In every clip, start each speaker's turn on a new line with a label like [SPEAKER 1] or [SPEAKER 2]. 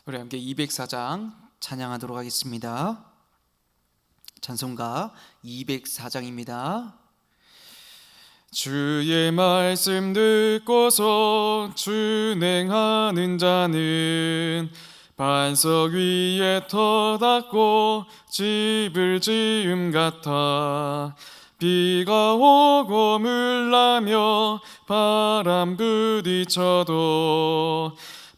[SPEAKER 1] 우리 함께 204장 찬양하도록 하겠습니다. 찬송가 204장입니다. 주의 말씀 듣고서 준행하는 자는 반석 위에 터닫고 집을 지음 같아. 비가 오고 물나며 바람 부딪혀도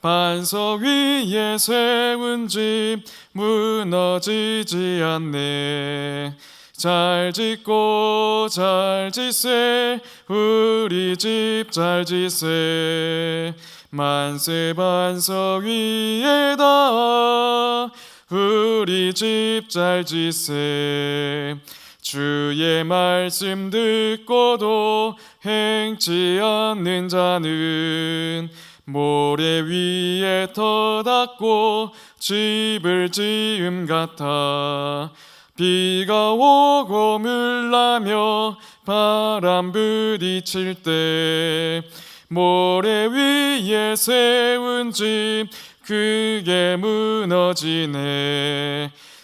[SPEAKER 1] 반석 위에 세운 집 무너지지 않네. 잘 짓고 잘 짓세, 우리 집 잘 짓세. 만세 반석 위에다 우리 집 잘 짓세. 주의 말씀 듣고도 행치 않는 자는 모래 위에 터닫고 집을 지음 같아. 비가 오고 물나며 바람 부딪힐 때 모래 위에 세운 집 그게 무너지네.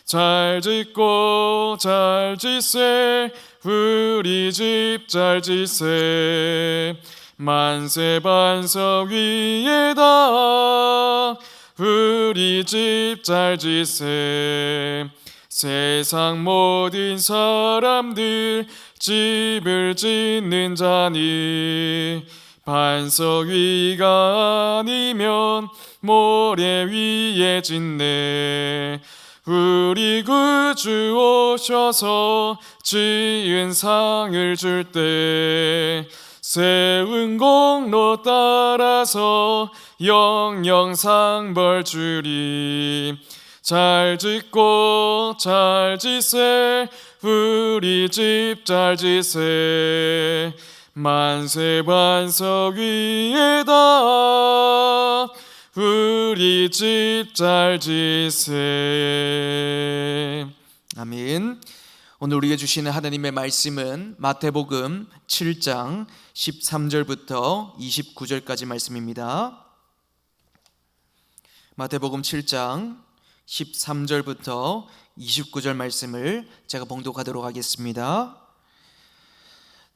[SPEAKER 1] 잘 짓고 잘 짓세, 우리 집 잘 짓세. 만세 반석 위에다 우리 집 잘 짓세. 세상 모든 사람들 집을 짓는 자니 반석 위가 아니면 모래 위에 짓네. 우리 구주 오셔서 지은 상을 줄 때 세운 공로 따라서 영영 벌 주리. 잘 짓고 잘 짓세, 우리 집 잘 짓세. 만세 반석 위에다 우리 집 잘 짓세. 아멘. 오늘 우리에게 주시는 하나님의 말씀은 마태복음 7장 13절부터 29절까지 말씀입니다. 마태복음 7장 13절부터 29절 말씀을 제가 봉독하도록 하겠습니다.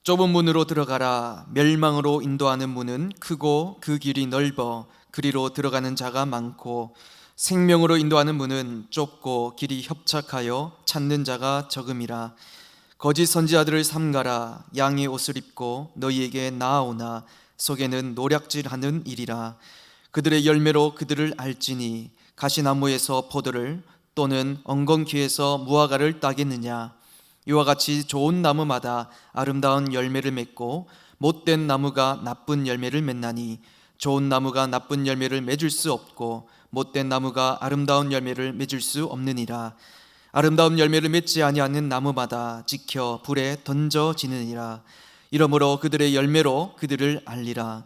[SPEAKER 1] 좁은 문으로 들어가라. 멸망으로 인도하는 문은 크고 그 길이 넓어 그리로 들어가는 자가 많고, 생명으로 인도하는 문은 좁고 길이 협착하여 찾는 자가 적음이라. 거짓 선지자들을 삼가라. 양의 옷을 입고 너희에게 나아오나 속에는 노략질하는 일이라. 그들의 열매로 그들을 알지니 가시나무에서 포도를 또는 엉겅퀴에서 무화과를 따겠느냐. 이와 같이 좋은 나무마다 아름다운 열매를 맺고 못된 나무가 나쁜 열매를 맺나니 좋은 나무가 나쁜 열매를 맺을 수 없고 못된 나무가 아름다운 열매를 맺을 수 없느니라. 아름다운 열매를 맺지 아니하는 나무마다 지켜 불에 던져지느니라. 이러므로 그들의 열매로 그들을 알리라.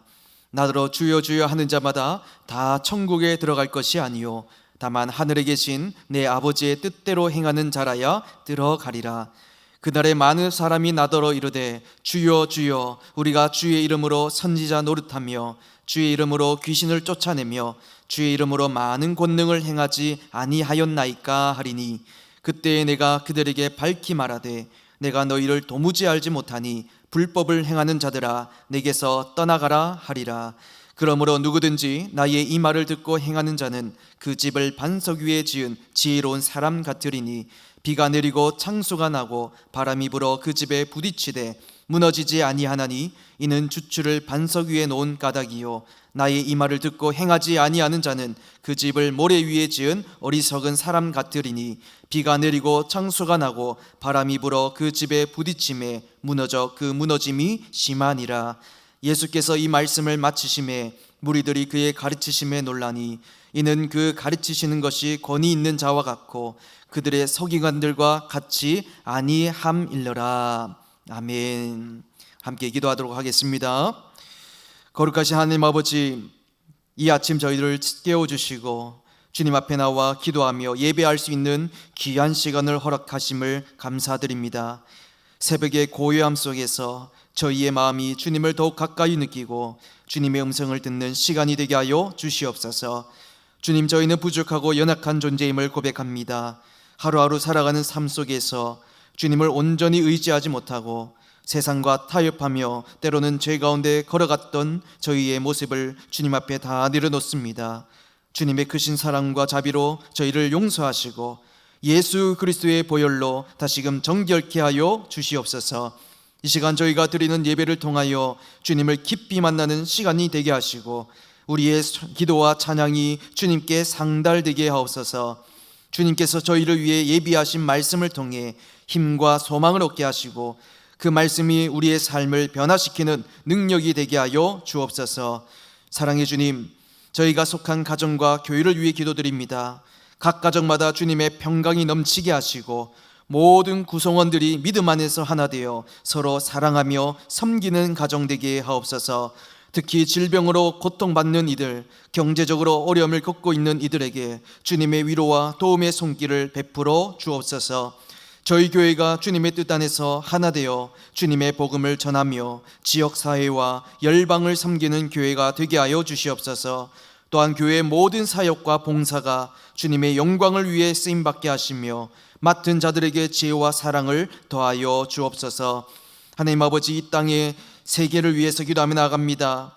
[SPEAKER 1] 나더러 주여 주여 하는 자마다 다 천국에 들어갈 것이 아니요 다만 하늘에 계신 내 아버지의 뜻대로 행하는 자라야 들어가리라. 그날에 많은 사람이 나더러 이르되 주여 주여 우리가 주의 이름으로 선지자 노릇하며 주의 이름으로 귀신을 쫓아내며 주의 이름으로 많은 권능을 행하지 아니하였나이까 하리니, 그때에 내가 그들에게 밝히 말하되 내가 너희를 도무지 알지 못하니 불법을 행하는 자들아 내게서 떠나가라 하리라. 그러므로 누구든지 나의 이 말을 듣고 행하는 자는 그 집을 반석 위에 지은 지혜로운 사람 같으리니, 비가 내리고 창수가 나고 바람이 불어 그 집에 부딪히되 무너지지 아니하나니 이는 주추를 반석 위에 놓은 까닭이요 나의 이 말을 듣고 행하지 아니하는 자는 그 집을 모래 위에 지은 어리석은 사람 같으리니, 비가 내리고 창수가 나고 바람이 불어 그 집에 부딪힘에 무너져 그 무너짐이 심하니라. 예수께서 이 말씀을 마치심에 무리들이 그의 가르치심에 놀라니 이는 그 가르치시는 것이 권위 있는 자와 같고 그들의 서기관들과 같이 아니함일러라. 아멘. 함께 기도하도록 하겠습니다. 거룩하신 하나님 아버지, 이 아침 저희들을 깨워주시고 주님 앞에 나와 기도하며 예배할 수 있는 귀한 시간을 허락하심을 감사드립니다. 새벽의 고요함 속에서 저희의 마음이 주님을 더욱 가까이 느끼고 주님의 음성을 듣는 시간이 되게 하여 주시옵소서. 주님, 저희는 부족하고 연약한 존재임을 고백합니다. 하루하루 살아가는 삶 속에서 주님을 온전히 의지하지 못하고 세상과 타협하며 때로는 죄 가운데 걸어갔던 저희의 모습을 주님 앞에 다 내려놓습니다. 주님의 크신 사랑과 자비로 저희를 용서하시고 예수 그리스도의 보혈로 다시금 정결케 하여 주시옵소서. 이 시간 저희가 드리는 예배를 통하여 주님을 깊이 만나는 시간이 되게 하시고 우리의 기도와 찬양이 주님께 상달되게 하옵소서. 주님께서 저희를 위해 예비하신 말씀을 통해 힘과 소망을 얻게 하시고 그 말씀이 우리의 삶을 변화시키는 능력이 되게 하여 주옵소서. 사랑의 주님, 저희가 속한 가정과 교회를 위해 기도드립니다. 각 가정마다 주님의 평강이 넘치게 하시고 모든 구성원들이 믿음 안에서 하나 되어 서로 사랑하며 섬기는 가정 되게 하옵소서. 특히 질병으로 고통받는 이들, 경제적으로 어려움을 겪고 있는 이들에게 주님의 위로와 도움의 손길을 베풀어 주옵소서. 저희 교회가 주님의 뜻 안에서 하나 되어 주님의 복음을 전하며 지역사회와 열방을 섬기는 교회가 되게 하여 주시옵소서. 또한 교회의 모든 사역과 봉사가 주님의 영광을 위해 쓰임받게 하시며 맡은 자들에게 지혜와 사랑을 더하여 주옵소서. 하나님 아버지, 이 땅의 세계를 위해서 기도하며 나아갑니다.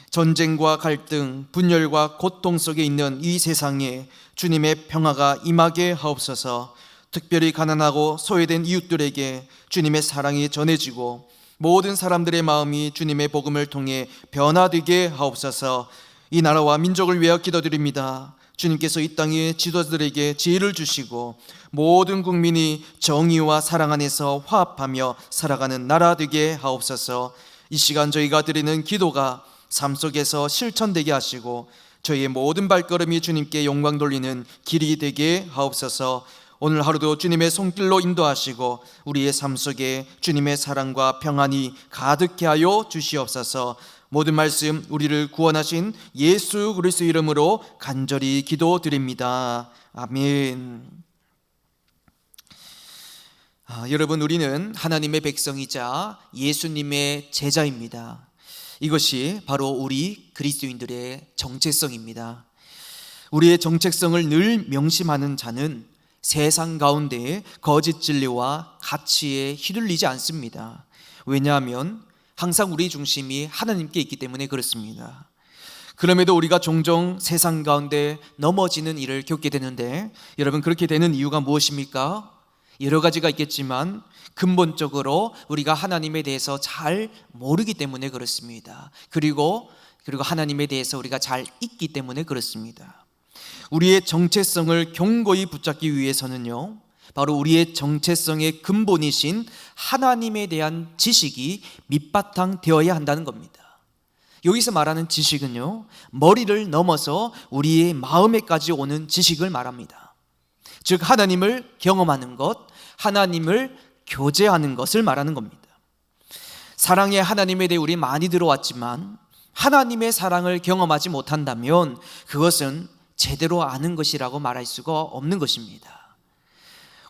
[SPEAKER 1] 전쟁과 갈등, 분열과 고통 속에 있는 이 세상에 주님의 평화가 임하게 하옵소서. 특별히 가난하고 소외된 이웃들에게 주님의 사랑이 전해지고 모든 사람들의 마음이 주님의 복음을 통해 변화되게 하옵소서. 이 나라와 민족을 위하여 기도드립니다. 주님께서 이 땅의 지도자들에게 지혜를 주시고 모든 국민이 정의와 사랑 안에서 화합하며 살아가는 나라 되게 하옵소서. 이 시간 저희가 드리는 기도가 삶 속에서 실천되게 하시고 저희의 모든 발걸음이 주님께 영광 돌리는 길이 되게 하옵소서. 오늘 하루도 주님의 손길로 인도하시고 우리의 삶 속에 주님의 사랑과 평안이 가득해 하여 주시옵소서. 모든 말씀 우리를 구원하신 예수 그리스도 이름으로 간절히 기도드립니다. 아멘. 여러분, 우리는 하나님의 백성이자 예수님의 제자입니다. 이것이 바로 우리 그리스도인들의 정체성입니다. 우리의 정체성을 늘 명심하는 자는 세상 가운데 거짓 진리와 가치에 휘둘리지 않습니다. 왜냐하면 항상 우리 중심이 하나님께 있기 때문에 그렇습니다. 그럼에도 우리가 종종 세상 가운데 넘어지는 일을 겪게 되는데, 여러분, 그렇게 되는 이유가 무엇입니까? 여러 가지가 있겠지만 근본적으로 우리가 하나님에 대해서 잘 모르기 때문에 그렇습니다. 그리고 하나님에 대해서 우리가 잘 잊기 때문에 그렇습니다. 우리의 정체성을 견고히 붙잡기 위해서는요, 바로 우리의 정체성의 근본이신 하나님에 대한 지식이 밑바탕 되어야 한다는 겁니다. 여기서 말하는 지식은요, 머리를 넘어서 우리의 마음에까지 오는 지식을 말합니다. 즉 하나님을 경험하는 것, 하나님을 교제하는 것을 말하는 겁니다. 사랑의 하나님에 대해 우리 많이 들어왔지만 하나님의 사랑을 경험하지 못한다면 그것은 제대로 아는 것이라고 말할 수가 없는 것입니다.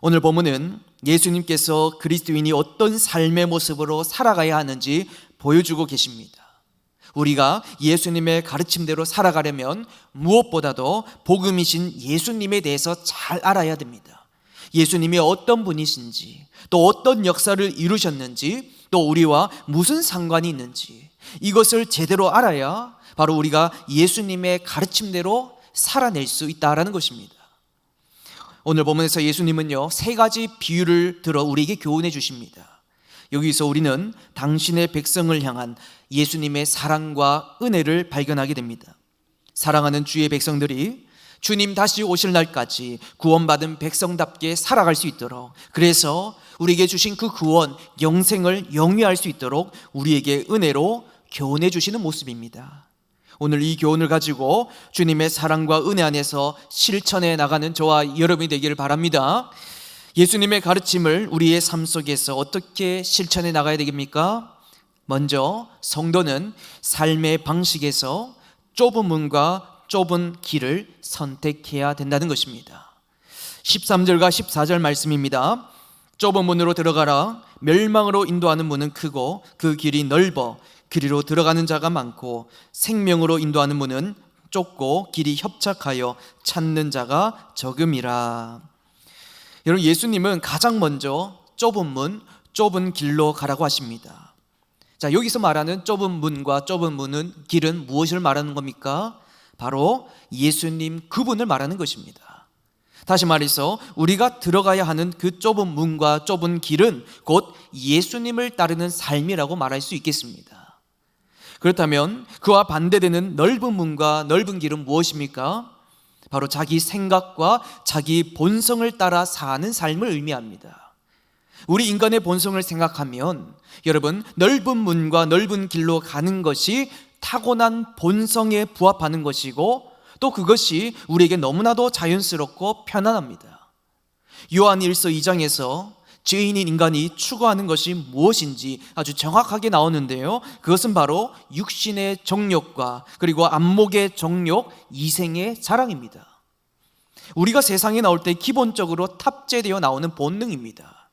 [SPEAKER 1] 오늘 본문은 예수님께서 그리스도인이 어떤 삶의 모습으로 살아가야 하는지 보여주고 계십니다. 우리가 예수님의 가르침대로 살아가려면 무엇보다도 복음이신 예수님에 대해서 잘 알아야 됩니다. 예수님이 어떤 분이신지, 또 어떤 역사를 이루셨는지, 또 우리와 무슨 상관이 있는지, 이것을 제대로 알아야 바로 우리가 예수님의 가르침대로 살아낼 수 있다라는 것입니다. 오늘 본문에서 예수님은요, 세 가지 비유를 들어 우리에게 교훈해 주십니다. 여기서 우리는 당신의 백성을 향한 예수님의 사랑과 은혜를 발견하게 됩니다. 사랑하는 주의 백성들이 주님 다시 오실 날까지 구원받은 백성답게 살아갈 수 있도록, 그래서 우리에게 주신 그 구원, 영생을 영위할 수 있도록 우리에게 은혜로 교훈해 주시는 모습입니다. 오늘 이 교훈을 가지고 주님의 사랑과 은혜 안에서 실천해 나가는 저와 여러분이 되기를 바랍니다. 예수님의 가르침을 우리의 삶 속에서 어떻게 실천해 나가야 되겠습니까? 먼저 성도는 삶의 방식에서 좁은 문과 좁은 길을 선택해야 된다는 것입니다. 13절과 14절 말씀입니다. 좁은 문으로 들어가라. 멸망으로 인도하는 문은 크고 그 길이 넓어 그리로 들어가는 자가 많고 생명으로 인도하는 문은 좁고 길이 협착하여 찾는 자가 적음이라. 여러분, 예수님은 가장 먼저 좁은 문, 좁은 길로 가라고 하십니다. 자, 여기서 말하는 좁은 문과 좁은 문은 길은 무엇을 말하는 겁니까? 바로 예수님 그분을 말하는 것입니다. 다시 말해서 우리가 들어가야 하는 그 좁은 문과 좁은 길은 곧 예수님을 따르는 삶이라고 말할 수 있겠습니다. 그렇다면 그와 반대되는 넓은 문과 넓은 길은 무엇입니까? 바로 자기 생각과 자기 본성을 따라 사는 삶을 의미합니다. 우리 인간의 본성을 생각하면 여러분, 넓은 문과 넓은 길로 가는 것이 타고난 본성에 부합하는 것이고 또 그것이 우리에게 너무나도 자연스럽고 편안합니다. 요한일서 2장에서 죄인인 인간이 추구하는 것이 무엇인지 아주 정확하게 나오는데요, 그것은 바로 육신의 정욕과 그리고 안목의 정욕, 이생의 자랑입니다. 우리가 세상에 나올 때 기본적으로 탑재되어 나오는 본능입니다.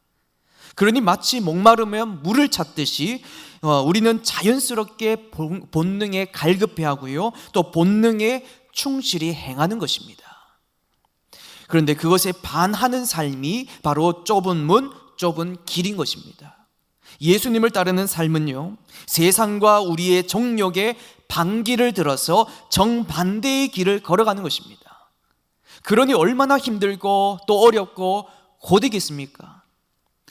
[SPEAKER 1] 그러니 마치 목마르면 물을 찾듯이 우리는 자연스럽게 본능에 갈급해하고요, 또 본능에 충실히 행하는 것입니다. 그런데 그것에 반하는 삶이 바로 좁은 문, 좁은 길인 것입니다. 예수님을 따르는 삶은요, 세상과 우리의 정욕의 반기를 들어서 정반대의 길을 걸어가는 것입니다. 그러니 얼마나 힘들고 또 어렵고 고되겠습니까?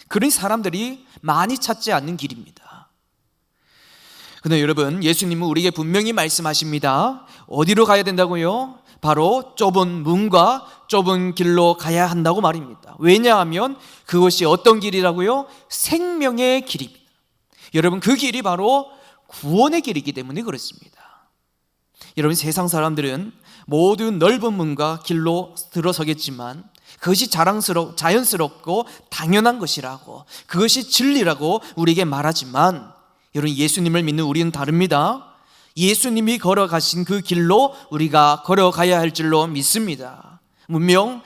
[SPEAKER 1] 그런 사람들이 많이 찾지 않는 길입니다. 그런데 여러분, 예수님은 우리에게 분명히 말씀하십니다. 어디로 가야 된다고요? 바로 좁은 문과 좁은 길로 가야 한다고 말입니다. 왜냐하면 그것이 어떤 길이라고요? 생명의 길입니다. 여러분, 그 길이 바로 구원의 길이기 때문에 그렇습니다. 여러분, 세상 사람들은 모두 넓은 문과 길로 들어서겠지만 그것이 자연스럽고 당연한 것이라고, 그것이 진리라고 우리에게 말하지만 여러분, 예수님을 믿는 우리는 다릅니다. 예수님이 걸어가신 그 길로 우리가 걸어가야 할 줄로 믿습니다. 분명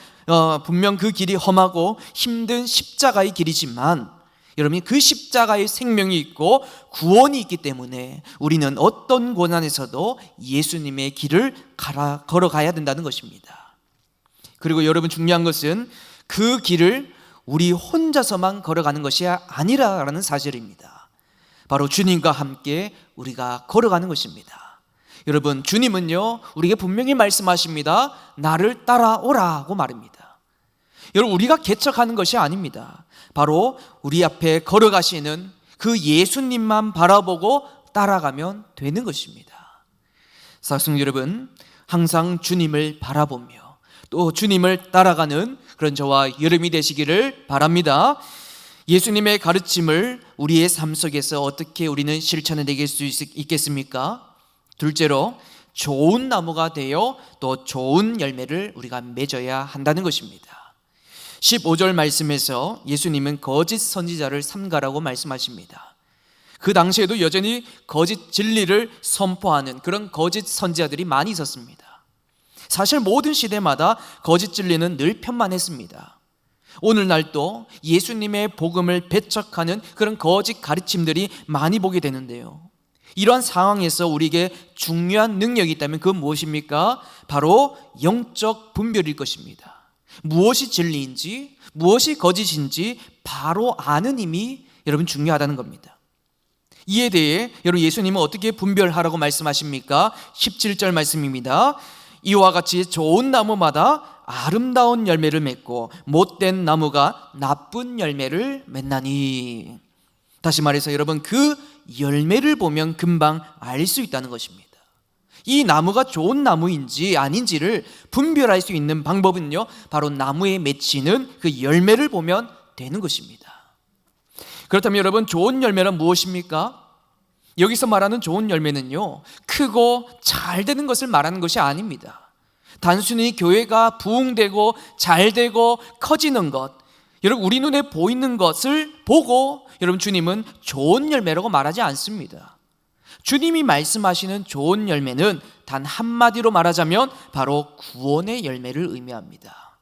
[SPEAKER 1] 그 길이 험하고 힘든 십자가의 길이지만 여러분, 그 십자가의 생명이 있고 구원이 있기 때문에 우리는 어떤 고난에서도 예수님의 길을 걸어가야 된다는 것입니다. 그리고 여러분, 중요한 것은 그 길을 우리 혼자서만 걸어가는 것이 아니라는 사실입니다. 바로 주님과 함께 우리가 걸어가는 것입니다. 여러분, 주님은요, 우리에게 분명히 말씀하십니다. 나를 따라오라고 말입니다. 여러분, 우리가 개척하는 것이 아닙니다. 바로 우리 앞에 걸어가시는 그 예수님만 바라보고 따라가면 되는 것입니다. 사랑하는 여러분, 항상 주님을 바라보며 또 주님을 따라가는 그런 저와 여러분이 되시기를 바랍니다. 예수님의 가르침을 우리의 삶 속에서 어떻게 우리는 실천해 내길 수 있겠습니까? 둘째로, 좋은 나무가 되어 또 좋은 열매를 우리가 맺어야 한다는 것입니다. 15절 말씀에서 예수님은 거짓 선지자를 삼가라고 말씀하십니다. 그 당시에도 여전히 거짓 진리를 선포하는 그런 거짓 선지자들이 많이 있었습니다. 사실 모든 시대마다 거짓 진리는 늘 편만했습니다. 오늘날도 예수님의 복음을 배척하는 그런 거짓 가르침들이 많이 보게 되는데요, 이러한 상황에서 우리에게 중요한 능력이 있다면 그건 무엇입니까? 바로 영적 분별일 것입니다. 무엇이 진리인지 무엇이 거짓인지 바로 아는 힘이 여러분 중요하다는 겁니다. 이에 대해 여러분, 예수님은 어떻게 분별하라고 말씀하십니까? 17절 말씀입니다. 이와 같이 좋은 나무마다 아름다운 열매를 맺고 못된 나무가 나쁜 열매를 맺나니. 다시 말해서 여러분, 그 열매를 보면 금방 알 수 있다는 것입니다. 이 나무가 좋은 나무인지 아닌지를 분별할 수 있는 방법은요, 바로 나무에 맺히는 그 열매를 보면 되는 것입니다. 그렇다면 여러분, 좋은 열매란 무엇입니까? 여기서 말하는 좋은 열매는요, 크고 잘 되는 것을 말하는 것이 아닙니다. 단순히 교회가 부흥되고 잘되고 커지는 것, 여러분, 우리 눈에 보이는 것을 보고 여러분, 주님은 좋은 열매라고 말하지 않습니다. 주님이 말씀하시는 좋은 열매는 단 한마디로 말하자면 바로 구원의 열매를 의미합니다.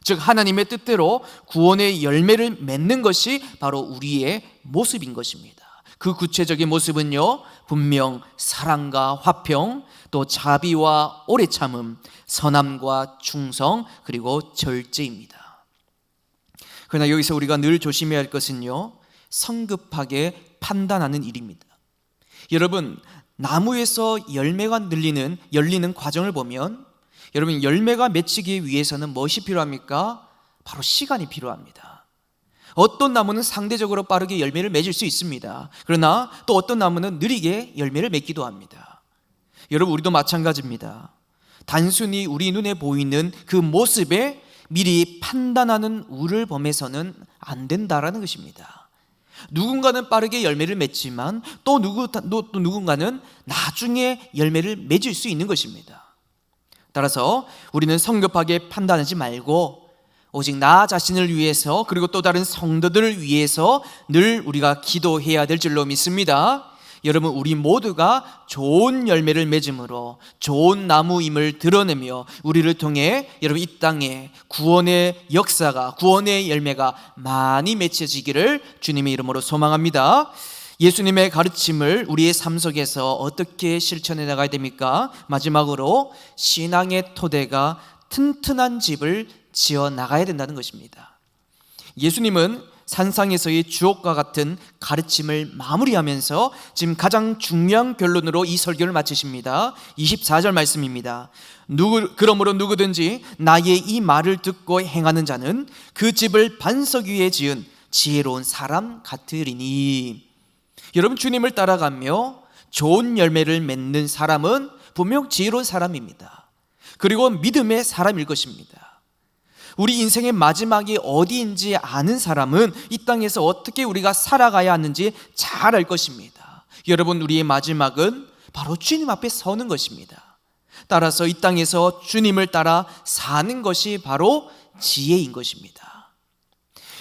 [SPEAKER 1] 즉, 하나님의 뜻대로 구원의 열매를 맺는 것이 바로 우리의 모습인 것입니다. 그 구체적인 모습은요, 분명 사랑과 화평, 또 자비와 오래 참음, 선함과 충성, 그리고 절제입니다. 그러나 여기서 우리가 늘 조심해야 할 것은요, 성급하게 판단하는 일입니다. 여러분, 나무에서 열매가 열리는 과정을 보면, 여러분, 열매가 맺히기 위해서는 무엇이 필요합니까? 바로 시간이 필요합니다. 어떤 나무는 상대적으로 빠르게 열매를 맺을 수 있습니다. 그러나 또 어떤 나무는 느리게 열매를 맺기도 합니다. 여러분, 우리도 마찬가지입니다. 단순히 우리 눈에 보이는 그 모습에 미리 판단하는 우를 범해서는 안 된다라는 것입니다. 누군가는 빠르게 열매를 맺지만 또 누군가는 나중에 열매를 맺을 수 있는 것입니다. 따라서 우리는 성급하게 판단하지 말고 오직 나 자신을 위해서, 그리고 또 다른 성도들을 위해서 늘 우리가 기도해야 될 줄로 믿습니다. 여러분, 우리 모두가 좋은 열매를 맺음으로 좋은 나무임을 드러내며 우리를 통해 여러분 이 땅에 구원의 역사가, 구원의 열매가 많이 맺혀지기를 주님의 이름으로 소망합니다. 예수님의 가르침을 우리의 삶 속에서 어떻게 실천해 나가야 됩니까? 마지막으로 신앙의 토대가 튼튼한 집을 지어 나가야 된다는 것입니다. 예수님은 산상에서의 주옥과 같은 가르침을 마무리하면서 지금 가장 중요한 결론으로 이 설교를 마치십니다. 24절 말씀입니다. 그러므로 누구든지 나의 이 말을 듣고 행하는 자는 그 집을 반석 위에 지은 지혜로운 사람 같으리니. 여러분, 주님을 따라가며 좋은 열매를 맺는 사람은 분명 지혜로운 사람입니다. 그리고 믿음의 사람일 것입니다. 우리 인생의 마지막이 어디인지 아는 사람은 이 땅에서 어떻게 우리가 살아가야 하는지 잘 알 것입니다. 여러분, 우리의 마지막은 바로 주님 앞에 서는 것입니다. 따라서 이 땅에서 주님을 따라 사는 것이 바로 지혜인 것입니다.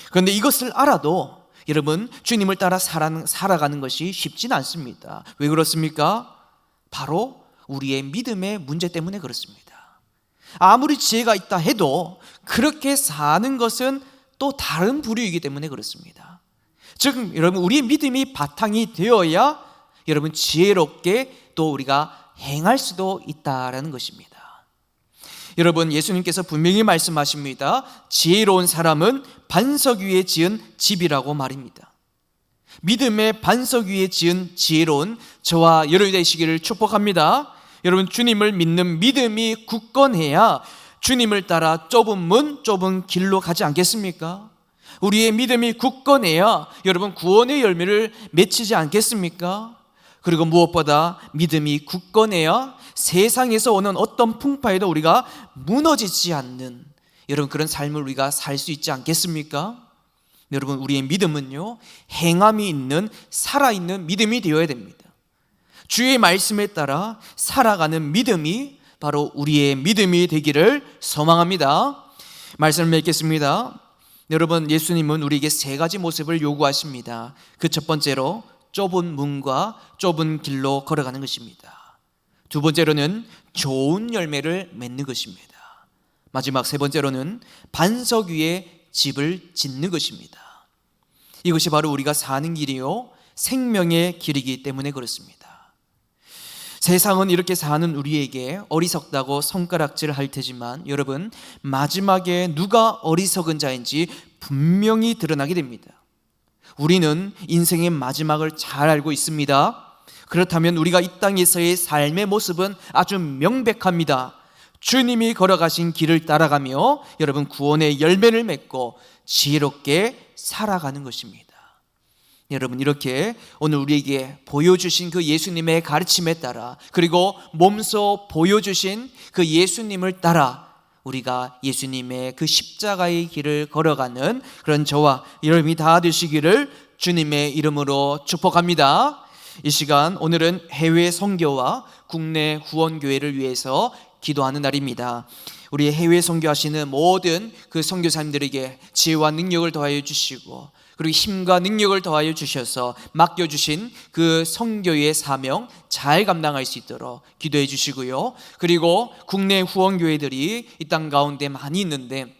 [SPEAKER 1] 그런데 이것을 알아도 여러분, 주님을 따라 살아가는 것이 쉽지는 않습니다. 왜 그렇습니까? 바로 우리의 믿음의 문제 때문에 그렇습니다. 아무리 지혜가 있다 해도 그렇게 사는 것은 또 다른 부류이기 때문에 그렇습니다. 즉, 여러분, 우리의 믿음이 바탕이 되어야 여러분 지혜롭게 또 우리가 행할 수도 있다라는 것입니다. 여러분, 예수님께서 분명히 말씀하십니다. 지혜로운 사람은 반석 위에 지은 집이라고 말입니다. 믿음의 반석 위에 지은 지혜로운 저와 여러분이 되시기를 축복합니다. 여러분, 주님을 믿는 믿음이 굳건해야 주님을 따라 좁은 문, 좁은 길로 가지 않겠습니까? 우리의 믿음이 굳건해야 여러분 구원의 열매를 맺히지 않겠습니까? 그리고 무엇보다 믿음이 굳건해야 세상에서 오는 어떤 풍파에도 우리가 무너지지 않는 여러분 그런 삶을 우리가 살 수 있지 않겠습니까? 여러분, 우리의 믿음은요, 행함이 있는 살아있는 믿음이 되어야 됩니다. 주의 말씀에 따라 살아가는 믿음이 바로 우리의 믿음이 되기를 소망합니다. 말씀을 맺겠습니다. 여러분, 예수님은 우리에게 세 가지 모습을 요구하십니다. 그 첫 번째로 좁은 문과 좁은 길로 걸어가는 것입니다. 두 번째로는 좋은 열매를 맺는 것입니다. 마지막 세 번째로는 반석 위에 집을 짓는 것입니다. 이것이 바로 우리가 사는 길이요, 생명의 길이기 때문에 그렇습니다. 세상은 이렇게 사는 우리에게 어리석다고 손가락질을 할 테지만 여러분, 마지막에 누가 어리석은 자인지 분명히 드러나게 됩니다. 우리는 인생의 마지막을 잘 알고 있습니다. 그렇다면 우리가 이 땅에서의 삶의 모습은 아주 명백합니다. 주님이 걸어가신 길을 따라가며 여러분 구원의 열매를 맺고 지혜롭게 살아가는 것입니다. 여러분, 이렇게 오늘 우리에게 보여주신 그 예수님의 가르침에 따라, 그리고 몸소 보여주신 그 예수님을 따라 우리가 예수님의 그 십자가의 길을 걸어가는 그런 저와 여러분이 다 되시기를 주님의 이름으로 축복합니다. 이 시간 오늘은 해외 선교와 국내 후원교회를 위해서 기도하는 날입니다. 우리 해외 선교하시는 모든 그 선교사님들에게 지혜와 능력을 더하여 주시고, 그리고 힘과 능력을 더하여 주셔서 맡겨주신 그 선교의 사명 잘 감당할 수 있도록 기도해 주시고요. 그리고 국내 후원교회들이 이 땅 가운데 많이 있는데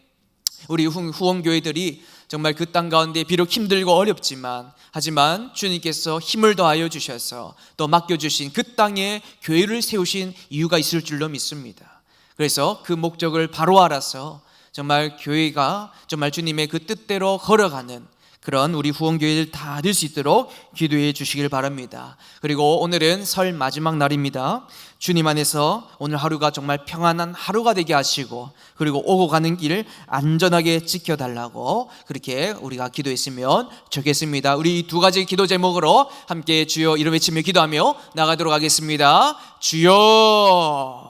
[SPEAKER 1] 우리 후원교회들이 정말 그 땅 가운데 비록 힘들고 어렵지만 하지만 주님께서 힘을 더하여 주셔서 또 맡겨주신 그 땅에 교회를 세우신 이유가 있을 줄로 믿습니다. 그래서 그 목적을 바로 알아서 정말 교회가 정말 주님의 그 뜻대로 걸어가는 그런 우리 후원교회들 다 될 수 있도록 기도해 주시길 바랍니다. 그리고 오늘은 설 마지막 날입니다. 주님 안에서 오늘 하루가 정말 평안한 하루가 되게 하시고 그리고 오고 가는 길 안전하게 지켜달라고 그렇게 우리가 기도했으면 좋겠습니다. 우리 두 가지 기도 제목으로 함께 주여 이름 외치며 기도하며 나가도록 하겠습니다. 주여